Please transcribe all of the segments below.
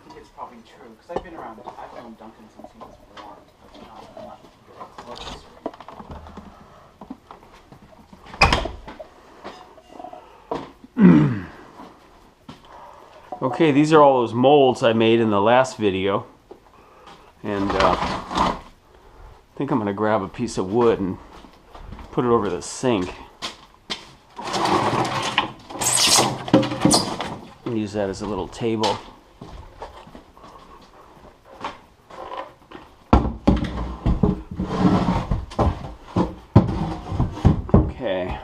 think it's probably true, because I've known Duncan since he was born. I'm not close. Okay, these are all those molds I made in the last video. And I think I'm going to grab a piece of wood and put it over the sink. And use that as a little table. Okay.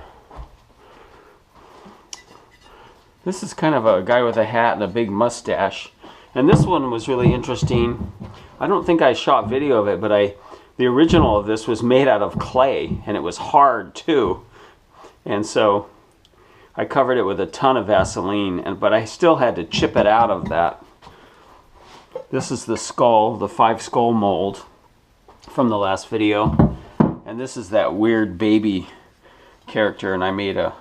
This is kind of a guy with a hat and a big mustache. And this one was really interesting. I don't think I shot video of it, but the original of this was made out of clay, and it was hard too. And so I covered it with a ton of Vaseline, but I still had to chip it out of that. This is the skull, the 5 skull mold from the last video. And this is that weird baby character, and I made a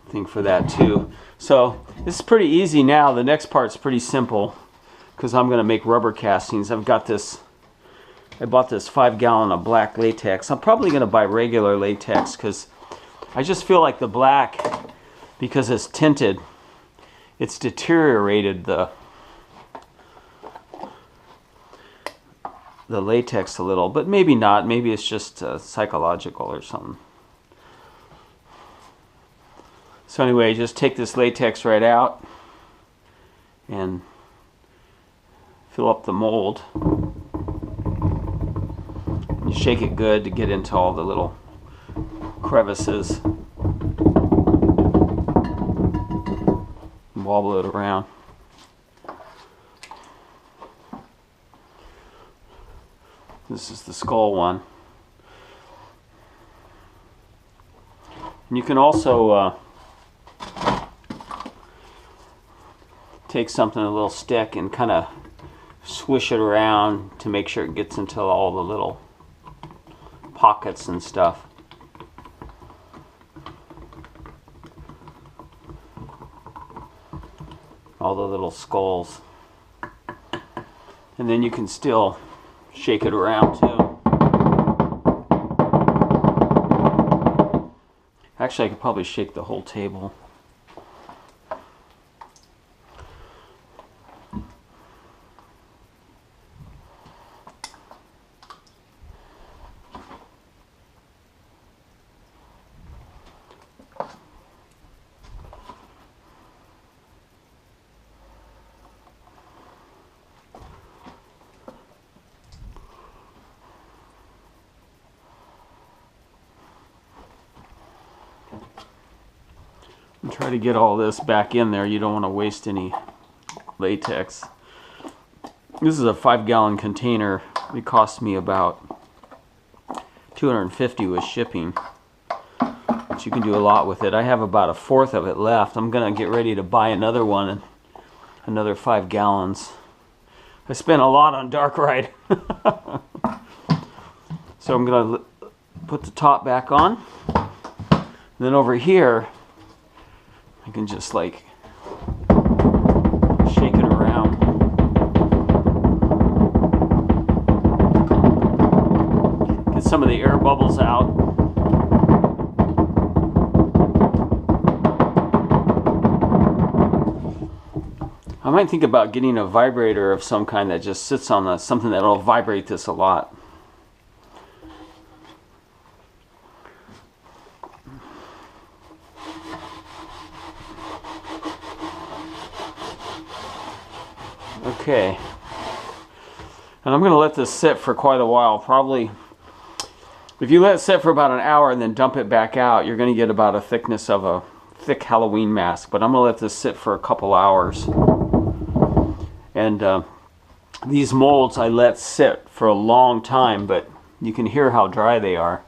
thing for that too. So this is pretty easy now. The next part's pretty simple because I'm going to make rubber castings. I've got this, I bought this 5-gallon of black latex. I'm probably going to buy regular latex because I just feel like the black, because it's tinted, it's deteriorated the latex a little, but maybe not. Maybe it's just psychological or something. So anyway, just take this latex right out and fill up the mold. And shake it good to get into all the little crevices. And wobble it around. This is the skull one. And you can also take something, a little stick, and kind of swish it around to make sure it gets into all the little pockets and stuff. All the little skulls. And then you can still shake it around too. Actually, I could probably shake the whole table. And try to get all this back in there. You don't want to waste any latex. This is a 5-gallon container. It cost me about $250 with shipping. But you can do a lot with it. I have about 1/4 of it left. I'm going to get ready to buy another one, and another 5 gallons. I spent a lot on DARKRIDE. So I'm going to put the top back on. And then over here, I can just like shake it around. Get some of the air bubbles out. I might think about getting a vibrator of some kind that just sits on something that'll vibrate this a lot. Okay, and I'm going to let this sit for quite a while. Probably, if you let it sit for about an hour and then dump it back out, you're going to get about a thickness of a thick Halloween mask. But I'm going to let this sit for a couple hours. And these molds I let sit for a long time, but you can hear how dry they are.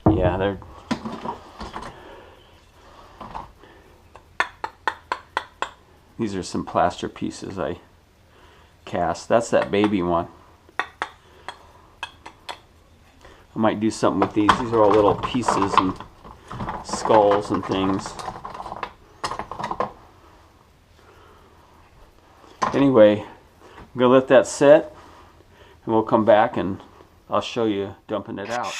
Yeah, they're... These are some plaster pieces I cast. That's that baby one. I might do something with these. These are all little pieces and skulls and things. Anyway, I'm going to let that sit, and we'll come back and I'll show you dumping it out.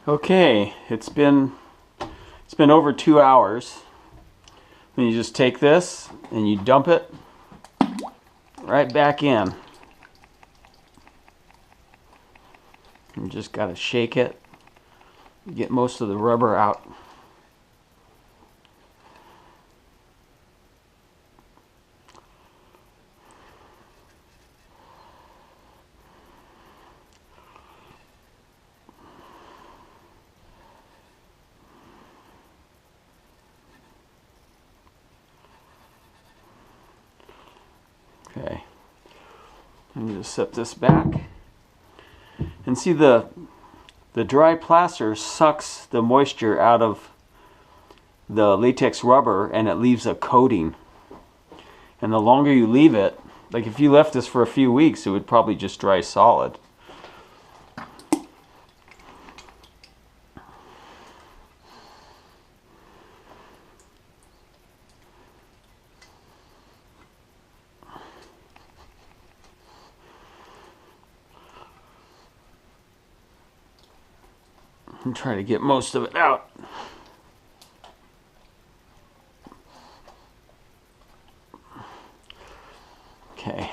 Okay, it's been over 2 hours. Then you just take this and you dump it right back in. You just got to shake it, get most of the rubber out. Okay, I'm going to set this back. And see, the dry plaster sucks the moisture out of the latex rubber and it leaves a coating. And the longer you leave it, like if you left this for a few weeks, it would probably just dry solid. And try to get most of it out. Okay.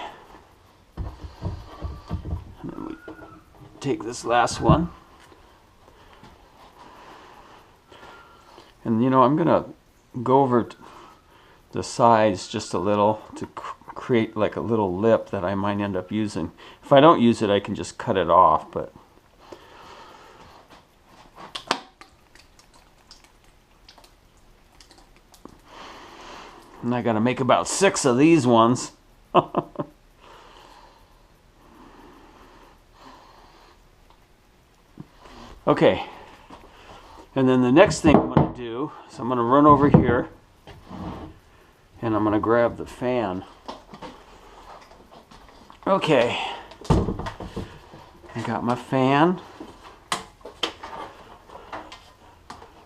And then we take this last one. And you know, I'm gonna go over the sides just a little to create like a little lip that I might end up using. If I don't use it, I can just cut it off, but and I gotta make about 6 of these ones. Okay, and then the next thing I'm gonna do is I'm gonna run over here and I'm gonna grab the fan. Okay, I got my fan.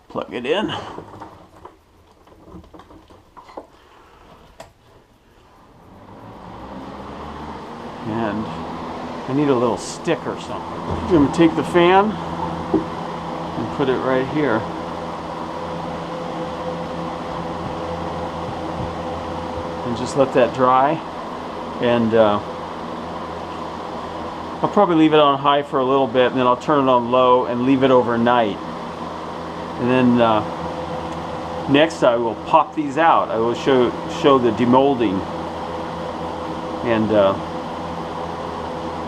Plug it in. And I need a little stick or something. I'm going to take the fan and put it right here. And just let that dry. And I'll probably leave it on high for a little bit, and then I'll turn it on low and leave it overnight. And then next I will pop these out. I will show the demolding. And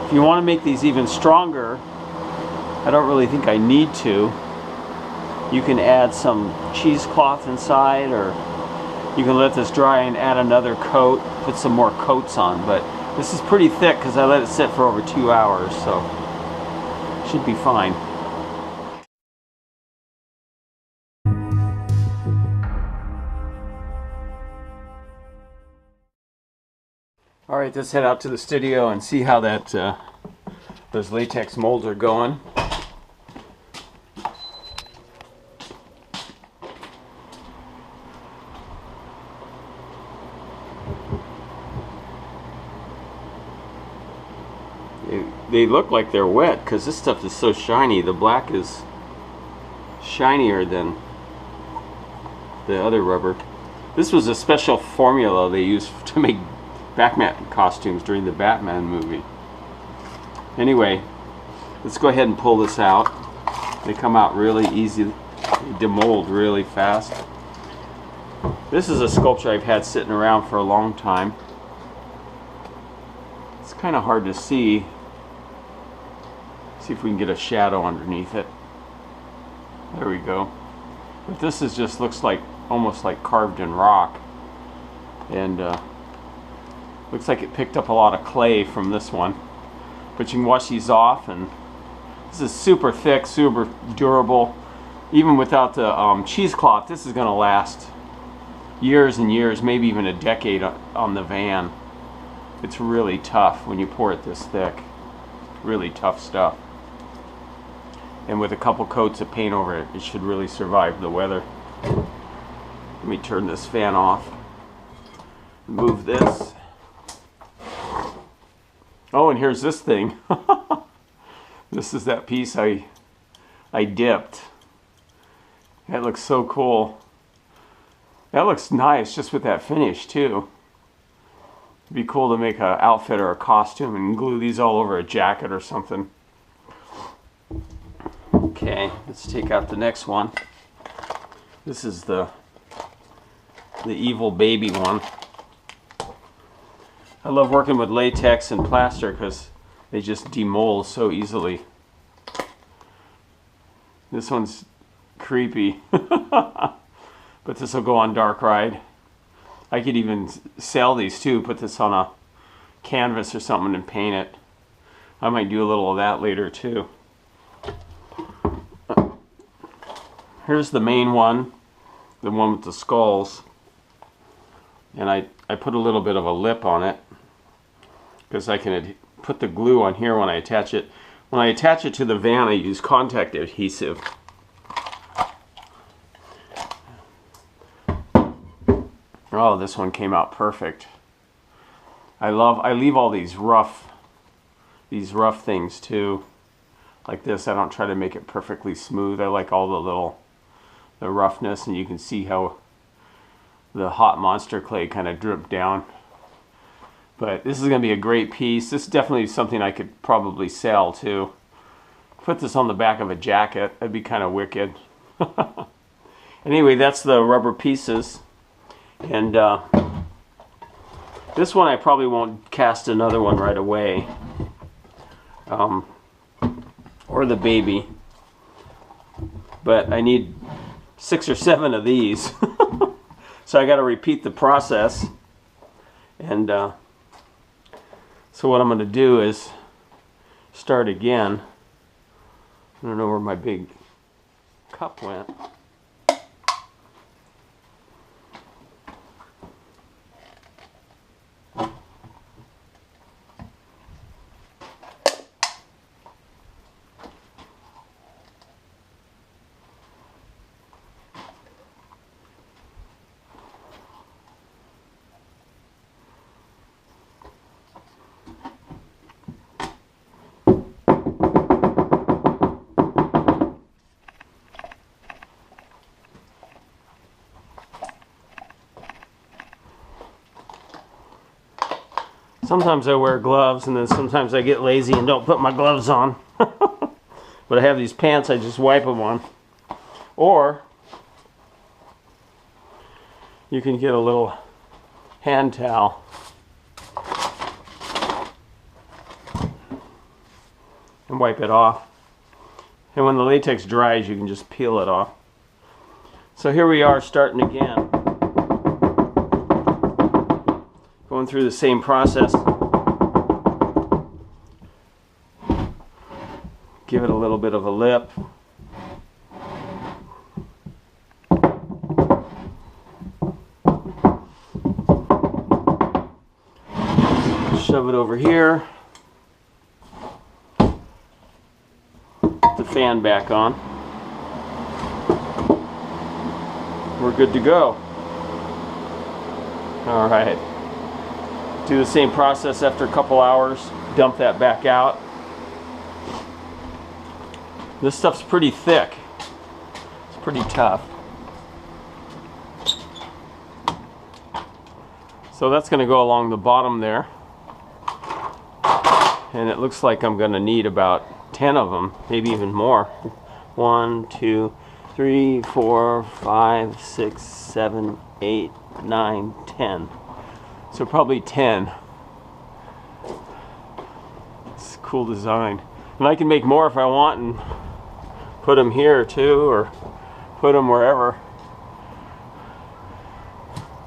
if you want to make these even stronger, I don't really think I need to. You can add some cheesecloth inside, or you can let this dry and add another coat, put some more coats on. But this is pretty thick because I let it sit for over 2 hours, so it should be fine. All right, let's head out to the studio and see how that those latex molds are going. They look like they're wet because this stuff is so shiny. The black is shinier than the other rubber. This was a special formula they used to make Batman costumes during the Batman movie. Anyway, let's go ahead and pull this out. They come out really easy. They demold really fast. This is a sculpture I've had sitting around for a long time. It's kind of hard to see. See if we can get a shadow underneath it. There we go. But this is just looks like almost like carved in rock. And looks like it picked up a lot of clay from this one. But you can wash these off, and this is super thick, super durable. Even without the cheesecloth, this is going to last years and years, maybe even a decade on the van. It's really tough when you pour it this thick. Really tough stuff. and with a couple coats of paint over it, it should really survive the weather. Let me turn this fan off. Move this. Oh, and here's this thing. This is that piece I dipped. That looks so cool. That looks nice just with that finish too. It'd be cool to make an outfit or a costume and glue these all over a jacket or something. Okay, let's take out the next one. This is the evil baby one. I love working with latex and plaster because they just demold so easily. This one's creepy, but this will go on DARKRIDE. I could even sell these too, put this on a canvas or something and paint it. I might do a little of that later too. Here's the main one, the one with the skulls. And I put a little bit of a lip on it because I can put the glue on here when I attach it. When I attach it to the van, I use contact adhesive. Oh, this one came out perfect. I leave all these rough things too, like this. I don't try to make it perfectly smooth. I like all the roughness, and you can see how the hot monster clay kind of dripped down. But this is going to be a great piece. This is definitely something I could probably sell too. Put this on the back of a jacket. That'd be kind of wicked. Anyway, that's the rubber pieces. And this one I probably won't cast another one right away. Or the baby. But I need 6 or 7 of these. So I got to repeat the process. And so what I'm going to do is start again. I don't know where my big cup went. Sometimes I wear gloves, and then sometimes I get lazy and don't put my gloves on. But I have these pants I just wipe them on. Or you can get a little hand towel and wipe it off. And when the latex dries, you can just peel it off. So here we are starting again. Going through the same process. Give it a little bit of a lip. Shove it over here. Put the fan back on. We're good to go. All right. Do the same process after a couple hours. Dump that back out. This stuff's pretty thick. It's pretty tough. So that's going to go along the bottom there. And it looks like I'm going to need about 10 of them, maybe even more. 1, 2, 3, 4, 5, 6, 7, 8, 9, 10. So probably 10. It's a cool design. And I can make more if I want and put them here too, or put them wherever.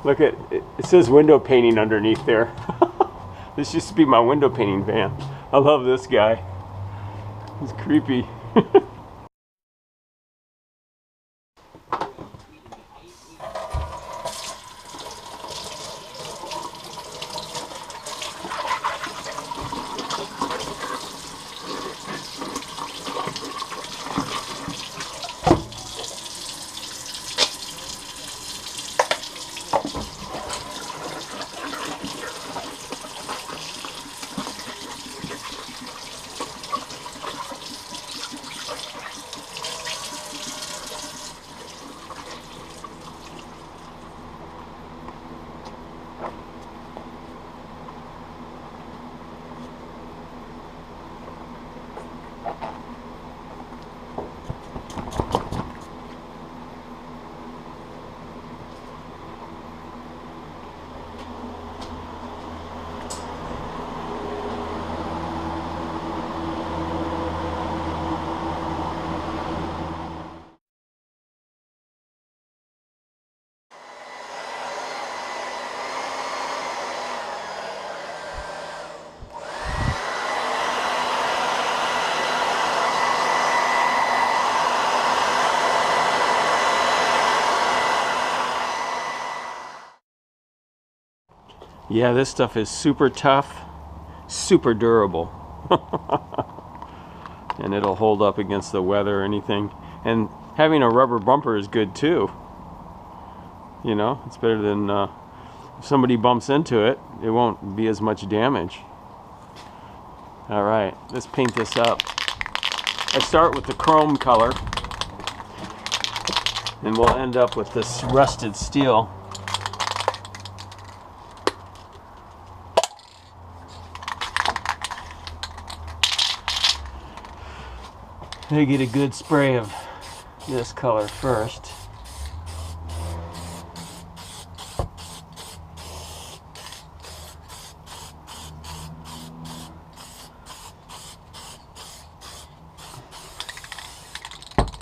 Look at it, it says window painting underneath there. This used to be my window painting van. I love this guy. He's creepy. Yeah, this stuff is super tough, super durable. And it'll hold up against the weather or anything. And having a rubber bumper is good too. You know, it's better than if somebody bumps into it, it won't be as much damage. All right, let's paint this up. I start with the chrome color, and we'll end up with this rusted steel. I get a good spray of this color first.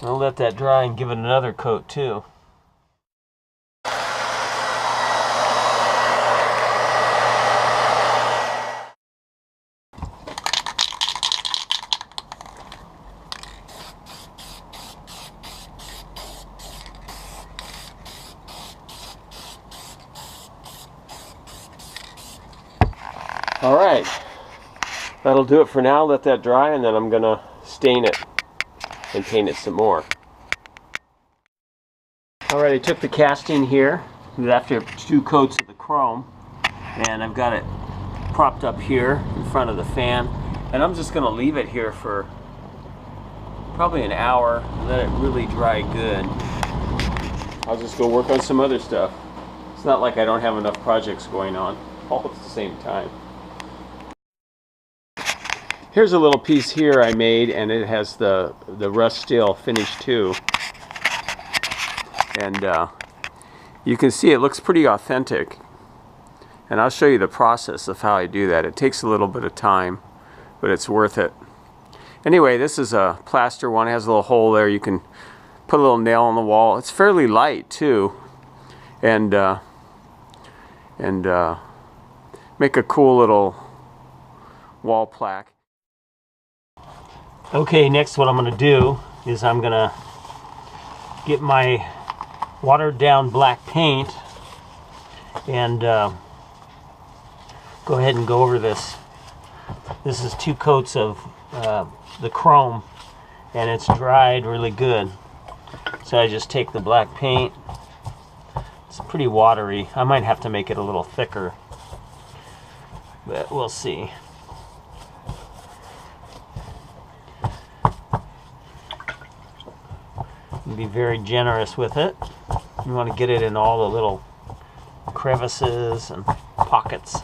I'll let that dry and give it another coat too. All right, that'll do it for now. Let that dry, and then I'm gonna stain it and paint it some more. All right, I took the casting here after 2 coats of the chrome, and I've got it propped up here in front of the fan, and I'm just gonna leave it here for probably an hour, let it really dry good. I'll just go work on some other stuff. It's not like I don't have enough projects going on all at the same time. Here's a little piece here I made, and it has the rust steel finish too. And you can see it looks pretty authentic. And I'll show you the process of how I do that. It takes a little bit of time, but it's worth it. Anyway, this is a plaster one. It has a little hole there. You can put a little nail on the wall. It's fairly light too. And make a cool little wall plaque. Okay, next what I'm going to do is I'm going to get my watered down black paint and go ahead and go over this. This is 2 coats of the chrome, and it's dried really good. So I just take the black paint. It's pretty watery. I might have to make it a little thicker, but we'll see. Be very generous with it. You want to get it in all the little crevices and pockets.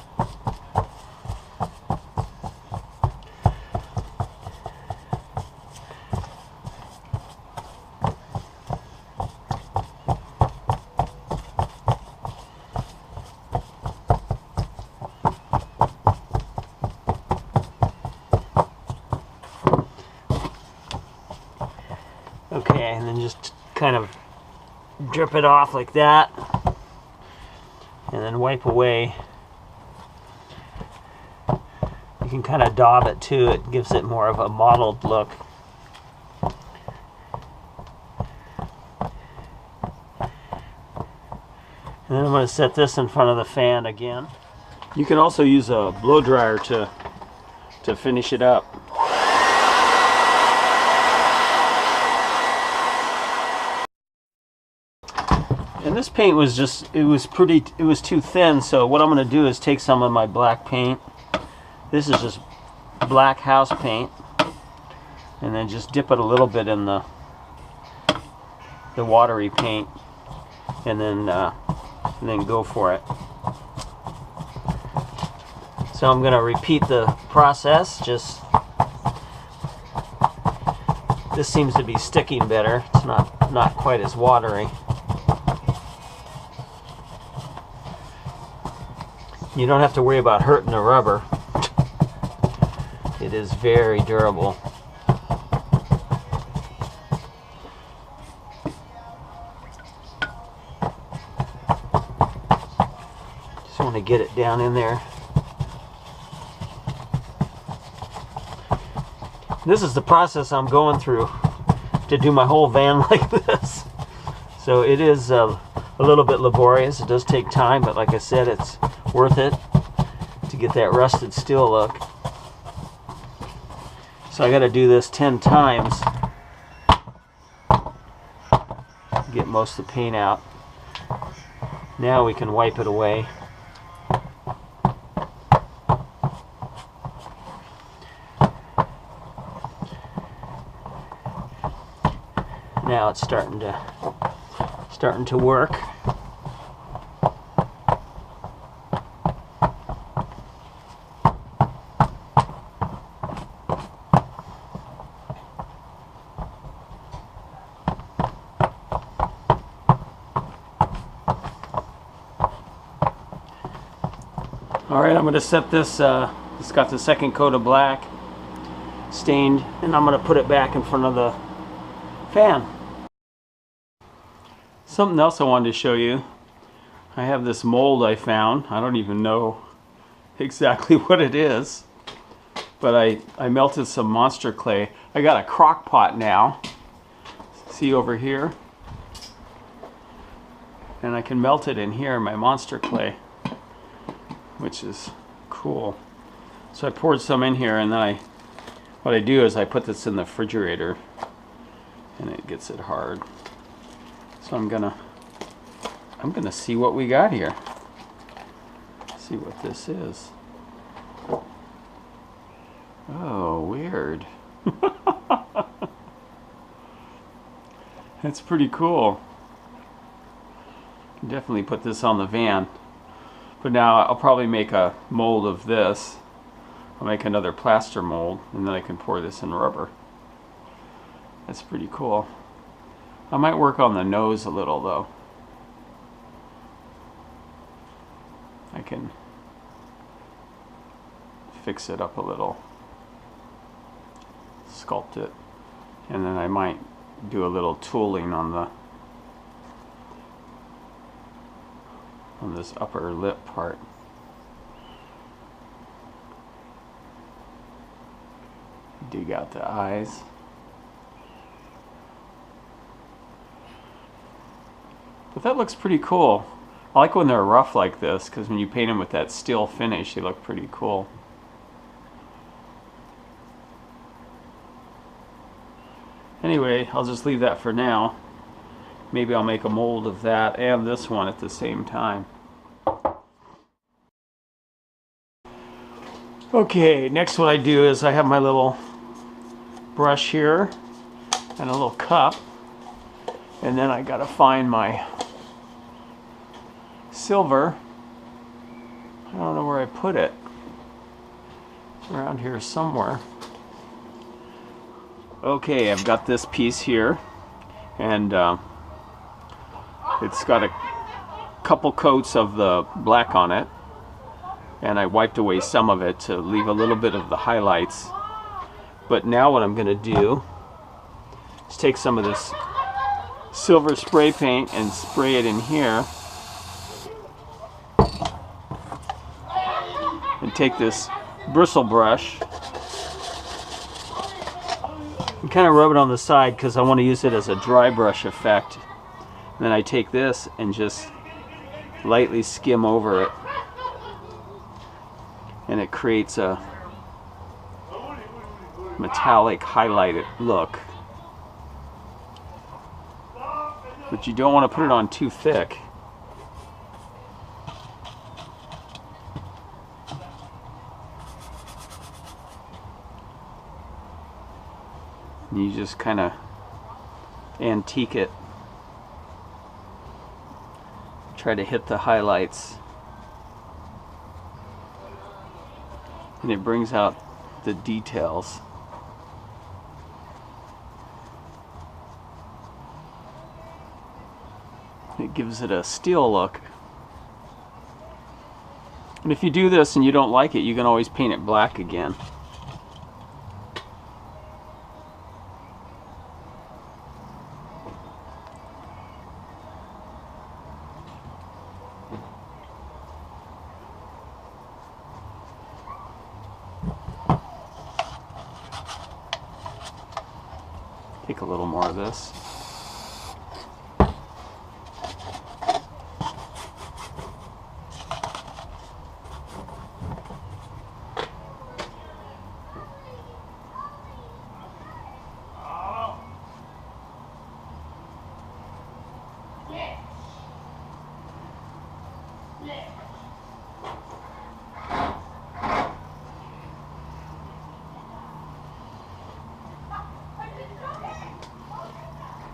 Okay, and then just kind of drip it off like that, and then wipe away. You can kind of daub it too, it gives it more of a mottled look. And then I'm going to set this in front of the fan again. You can also use a blow dryer to finish it up. And this paint was just, it was too thin, so what I'm going to do is take some of my black paint. This is just black house paint, and then just dip it a little bit in the watery paint, and then go for it. So I'm going to repeat the process. Just this seems to be sticking better. It's not quite as watery. You don't have to worry about hurting the rubber. It is very durable. Just want to get it down in there. This is the process I'm going through to do my whole van like this. So it is a little bit laborious. It does take time, but like I said, it's worth it. to get that rusted steel look. So I got to do this 10 times to get most of the paint out. Now we can wipe it away. Now it's starting to work. Alright, I'm going to set this, it's got the second coat of black stained, and I'm going to put it back in front of the fan. Something else I wanted to show you. I have this mold I found. I don't even know exactly what it is, but I melted some monster clay. I got a crock pot now. See over here? And I can melt it in here, my monster clay, which is cool. So I poured some in here, and then what I do is I put this in the refrigerator and it gets it hard. So I'm gonna see what we got here. See what this is. Oh, weird. That's pretty cool. Can definitely put this on the van. But now I'll probably make a mold of this. I'll make another plaster mold, and then I can pour this in rubber. That's pretty cool. I might work on the nose a little though. I can fix it up a little, sculpt it, and then I might do a little tooling on this upper lip part. Dig out the eyes. But that looks pretty cool. I like when they're rough like this, because when you paint them with that steel finish, they look pretty cool. Anyway, I'll just leave that for now. Maybe I'll make a mold of that and this one at the same time. Okay, next what I do is I have my little brush here and a little cup, and then I gotta find my silver. I don't know where I put it. It's around here somewhere. Okay, I've got this piece here, and it's got a couple coats of the black on it, and I wiped away some of it to leave a little bit of the highlights. But now what I'm going to do is take some of this silver spray paint and spray it in here, and take this bristle brush and kind of rub it on the side because I want to use it as a dry brush effect. And then I take this and just lightly skim over it, and it creates a metallic highlighted look. But you don't want to put it on too thick. You just kind of antique it. Try to hit the highlights. And it brings out the details. It gives it a steel look. And if you do this and you don't like it, you can always paint it black again. Take a little more of this.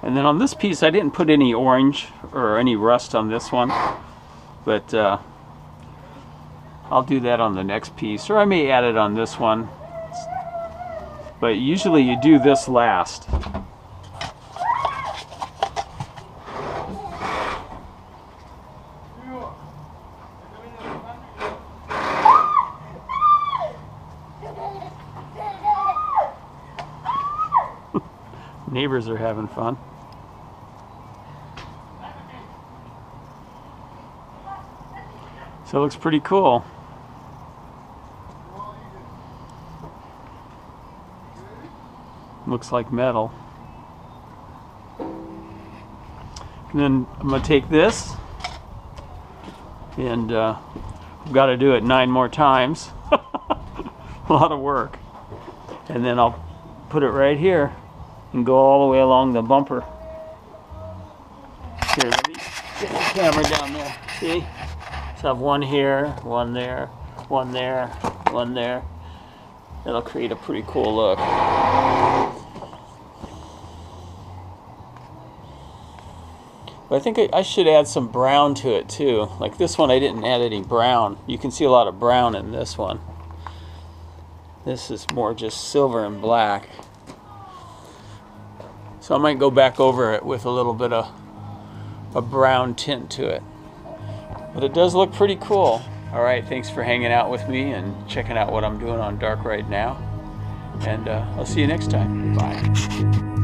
And then on this piece, I didn't put any orange or any rust on this one, but I'll do that on the next piece, or I may add it on this one. But usually you do this last. Neighbors are having fun. So it looks pretty cool. Looks like metal. And then I'm going to take this, and I've got to do it 9 more times. A lot of work. And then I'll put it right here and go all the way along the bumper. Here, let me get the camera down there. See? So I have one here, one there, one there, one there. That'll create a pretty cool look. But I think I should add some brown to it too. Like this one, I didn't add any brown. You can see a lot of brown in this one. This is more just silver and black. So I might go back over it with a little bit of a brown tint to it. But it does look pretty cool. All right, thanks for hanging out with me and checking out what I'm doing on DARKRIDE now. And I'll see you next time. Bye.